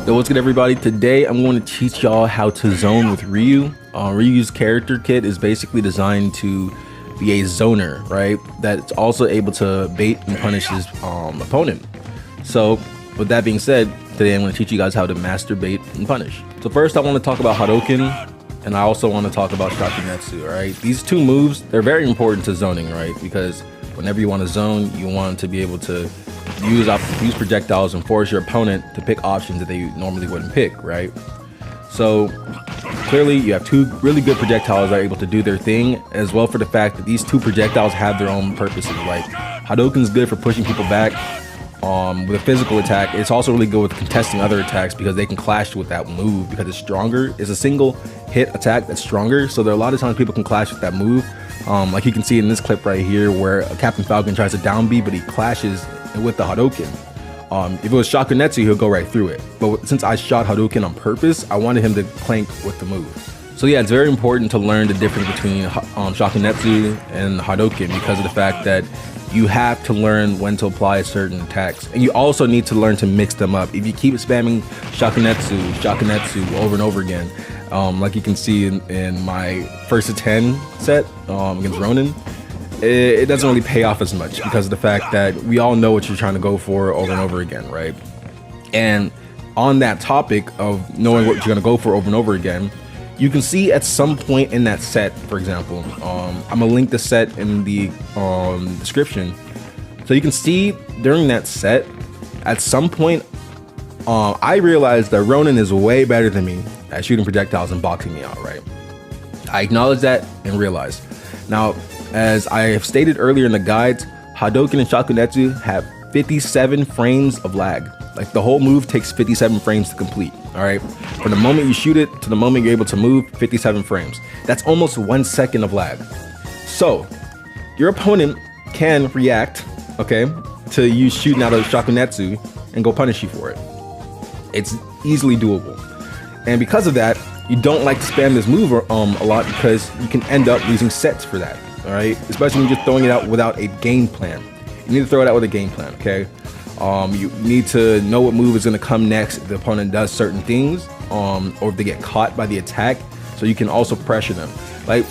So what's good, everybody? Today I'm going to teach y'all how to zone with Ryu. Ryu's character kit is basically designed to be a zoner, right? That's also able to bait and punish his opponent. So with that being said, today I'm going to teach you guys how to master bait and punish. So first I want to talk about Hadouken, and I also want to talk about Shakunetsu, right? These two moves, they're very important to zoning, right? Because whenever you want to zone, you want to be able to use projectiles and force your opponent to pick options that they normally wouldn't pick, right? So clearly you have two really good projectiles that are able to do their thing, as well for the fact that these two projectiles have their own purposes. Like Hadouken's good for pushing people back with a physical attack. It's also really good with contesting other attacks because they can clash with that move because it's stronger. It's a single hit attack that's stronger, so there are a lot of times people can clash with that move. Like you can see in this clip right here where Captain Falcon tries to down B, but he clashes with the Hadouken. If it was Shakunetsu, he'll go right through it. But since I shot Hadouken on purpose, I wanted him to clank with the move. So yeah, it's very important to learn the difference between Shakunetsu and Hadouken because of the fact that you have to learn when to apply certain attacks. And you also need to learn to mix them up. If you keep spamming Shakunetsu over and over again, like you can see in my first to 10 set against Ronin, it doesn't really pay off as much because of the fact that we all know what you're trying to go for over and over again, right? And on that topic of knowing what you're going to go for over and over again, you can see at some point in that set, for example, I'm going to link the set in the description. So you can see during that set, at some point, I realized that Ronin is way better than me at shooting projectiles and boxing me out, right? I acknowledge that and realize. Now, as I have stated earlier in the guides, Hadouken and Shakunetsu have 57 frames of lag. Like the whole move takes 57 frames to complete, all right? From the moment you shoot it to the moment you're able to move, 57 frames. That's almost 1 second of lag. So your opponent can react, okay, to you shooting out of Shakunetsu and go punish you for it. It's easily doable. And because of that, you don't like to spam this move a lot because you can end up losing sets for that, all right? Especially when you're throwing it out without a game plan. You need to throw it out with a game plan, okay? You need to know what move is going to come next if the opponent does certain things, or if they get caught by the attack, so you can also pressure them. Like,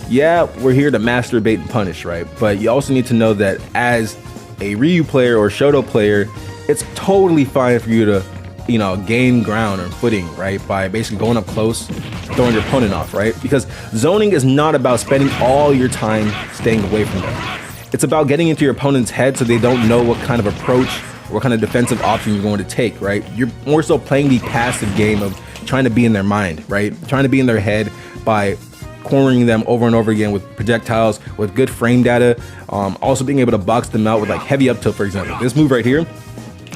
yeah, we're here to master bait and punish, right? But you also need to know that as a Ryu player or Shoto player, it's totally fine for you to, you know, gain ground or footing, right? By basically going up close, throwing your opponent off, right? Because zoning is not about spending all your time staying away from them. It's about getting into your opponent's head so they don't know what kind of approach, what kind of defensive option you're going to take, right? You're more so playing the passive game of trying to be in their mind, right? Trying to be in their head by cornering them over and over again with projectiles, with good frame data, also being able to box them out with like heavy up tilt, for example. This move right here,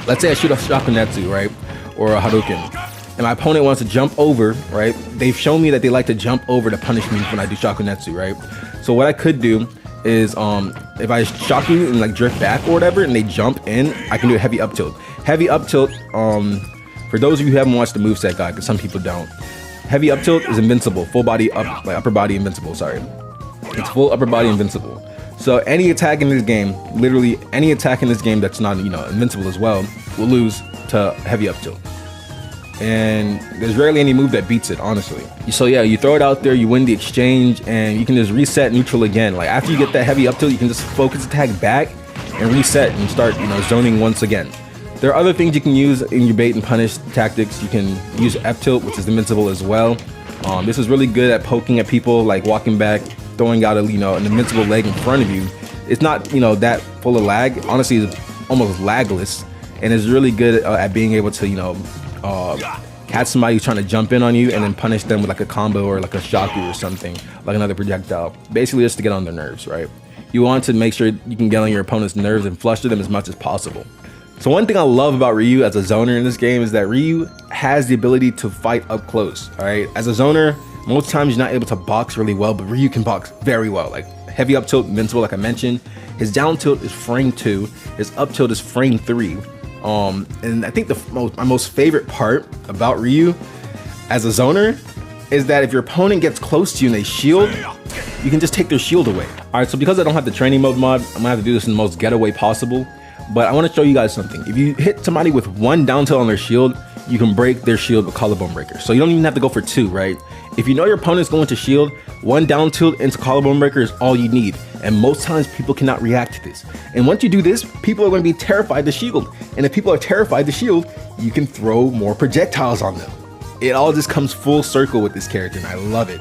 let's say I shoot a Shakunetsu, right? Or a Hadouken, and my opponent wants to jump over, right? They've shown me that they like to jump over to punish me when I do Shakunetsu, right? So what I could do is if I shock you and like drift back or whatever and they jump in, I can do a heavy up tilt. Heavy up tilt, for those of you who haven't watched the moveset guide, because some people don't, heavy up tilt is invincible, full body up, like upper body invincible, sorry. It's full upper body invincible. So any attack in this game, literally any attack in this game that's not, you know, invincible as well, will lose to heavy up tilt. And there's rarely any move that beats it, honestly. So yeah, you throw it out there, you win the exchange, and you can just reset neutral again. Like after you get that heavy up tilt, you can just focus attack back and reset and start, you know, zoning once again. There are other things you can use in your bait and punish tactics. You can use F tilt, which is invincible as well. This is really good at poking at people, like walking back, throwing out a, you know, an invincible leg in front of you. It's not, you know, that full of lag. Honestly, it's almost lagless, and it's really good at being able to, you know, catch somebody who's trying to jump in on you and then punish them with like a combo or like a shaku or something, like another projectile. Basically just to get on their nerves, right? You want to make sure you can get on your opponent's nerves and fluster them as much as possible. So one thing I love about Ryu as a zoner in this game is that Ryu has the ability to fight up close, all right? As a zoner, most times you're not able to box really well, but Ryu can box very well. Like heavy up tilt, invincible, like I mentioned. His down tilt is frame 2, his up tilt is frame 3. And I think my most favorite part about Ryu as a zoner is that if your opponent gets close to you and they shield, you can just take their shield away. All right, so because I don't have the training mode mod, I'm gonna have to do this in the most ghetto way possible. But I want to show you guys something. If you hit somebody with one down tilt on their shield, you can break their shield with collarbone breaker. So you don't even have to go for 2, right? If you know your opponent's going to shield, 1 down tilt into collarbone breaker is all you need. And most times people cannot react to this. And once you do this, people are going to be terrified to shield. And if people are terrified to shield, you can throw more projectiles on them. It all just comes full circle with this character, and I love it.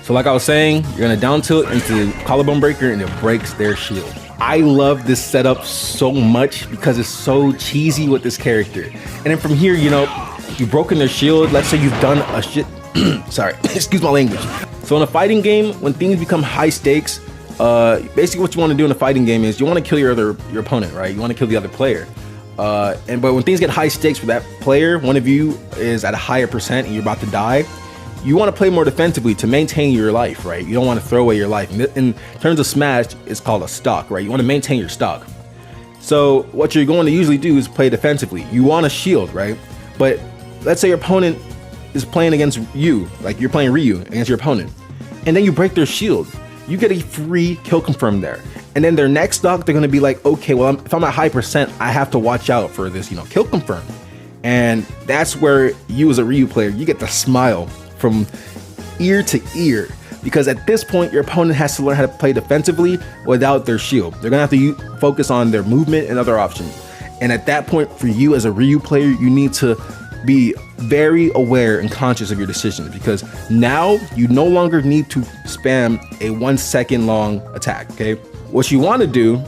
So like I was saying, you're gonna down tilt into collarbone breaker and it breaks their shield. I love this setup so much because it's so cheesy with this character. And then from here, you know, you've broken their shield. Let's say you've done a shit, sorry, excuse my language. So in a fighting game, when things become high stakes, basically what you want to do in a fighting game is you want to kill your opponent, right? You want to kill the other player. But when things get high stakes for that player, one of you is at a higher percent and you're about to die, you want to play more defensively to maintain your life, right? You don't want to throw away your life. In terms of Smash, it's called a stock, right? You want to maintain your stock. So what you're going to usually do is play defensively. You want a shield, right? But let's say your opponent is playing against you, like you're playing Ryu against your opponent, and then you break their shield. You get a free kill confirm there. And then their next stock, they're going to be like, okay, well, if I'm at high percent, I have to watch out for this, you know, kill confirm. And that's where you as a Ryu player, you get the smile from ear to ear, because at this point your opponent has to learn how to play defensively without their shield. They're gonna have to focus on their movement and other options. And at that point, for you as a Ryu player, you need to be very aware and conscious of your decisions, because now you no longer need to spam a 1 second long attack. Okay, what you want to do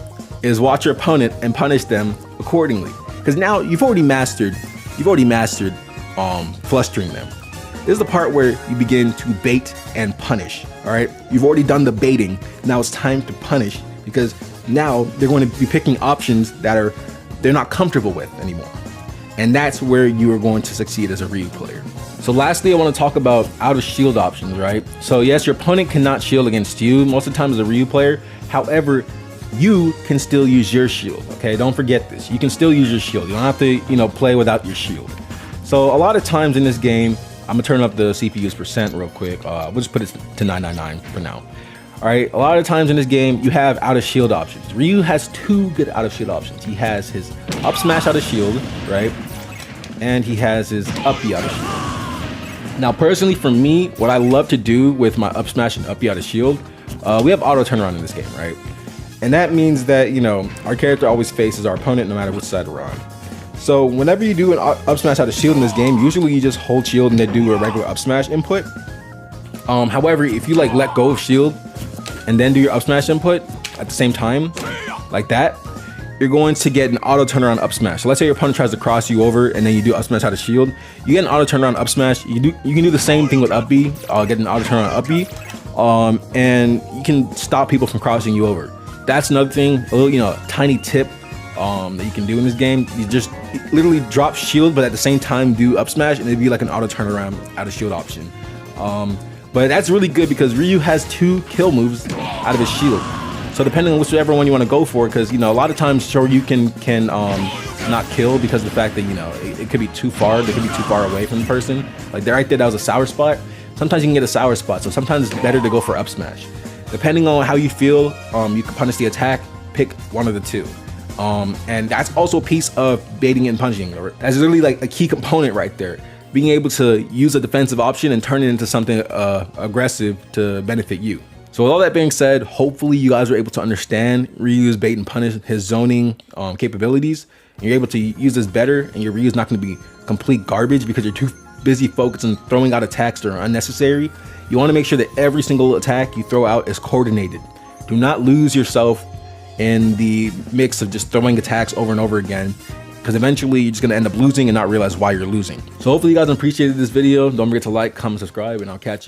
is watch your opponent and punish them accordingly, because now you've already mastered flustering them. This is the part where you begin to bait and punish. All right, you've already done the baiting. Now it's time to punish, because now they're going to be picking options that they're not comfortable with anymore. And that's where you are going to succeed as a Ryu player. So lastly, I want to talk about out of shield options, right? So yes, your opponent cannot shield against you most of the time as a Ryu player. However, you can still use your shield. Okay, don't forget this. You can still use your shield. You don't have to, you know, play without your shield. So a lot of times in this game, I'm gonna turn up the CPU's percent real quick. We'll just put it to 999 for now. All right, a lot of times in this game, you have out of shield options. Ryu has 2 good out of shield options. He has his up smash out of shield, right? And he has his up B out of shield. Now, personally, for me, what I love to do with my up smash and up B out of shield, we have auto turnaround in this game, right? And that means that, you know, our character always faces our opponent no matter which side we're on. So whenever you do an up smash out of shield in this game, usually you just hold shield and then do a regular up smash input. However, if you like let go of shield and then do your up smash input at the same time, like that, you're going to get an auto turnaround up smash. So let's say your opponent tries to cross you over and then you do up smash out of shield. You get an auto turnaround up smash. You can do the same thing with up B. Get an auto turnaround up B, and you can stop people from crossing you over. That's another thing, a little, you know, tiny tip that you can do in this game. You just literally drop shield, but at the same time do up smash, and it'd be like an auto turnaround out of shield option. But that's really good because Ryu has 2 kill moves out of his shield. So depending on whichever one you want to go for, because, you know, a lot of times sure you can not kill because of the fact that, you know, it could be too far. They could be too far away from the person. Like right there, that was a sour spot. Sometimes you can get a sour spot, so sometimes it's better to go for up smash. Depending on how you feel, you can punish the attack. Pick one of the 2. And that's also a piece of baiting and punching. That's really like a key component right there. Being able to use a defensive option and turn it into something aggressive to benefit you. So with all that being said, hopefully you guys are able to understand Ryu's bait and punish, his zoning capabilities. And you're able to use this better, and your Ryu's not going to be complete garbage because you're too busy focused on throwing out attacks that are unnecessary. You want to make sure that every single attack you throw out is coordinated. Do not lose yourself in the mix of just throwing attacks over and over again, because eventually you're just going to end up losing and not realize why you're losing. So hopefully you guys appreciated this video. Don't forget to like, comment, subscribe, and I'll catch you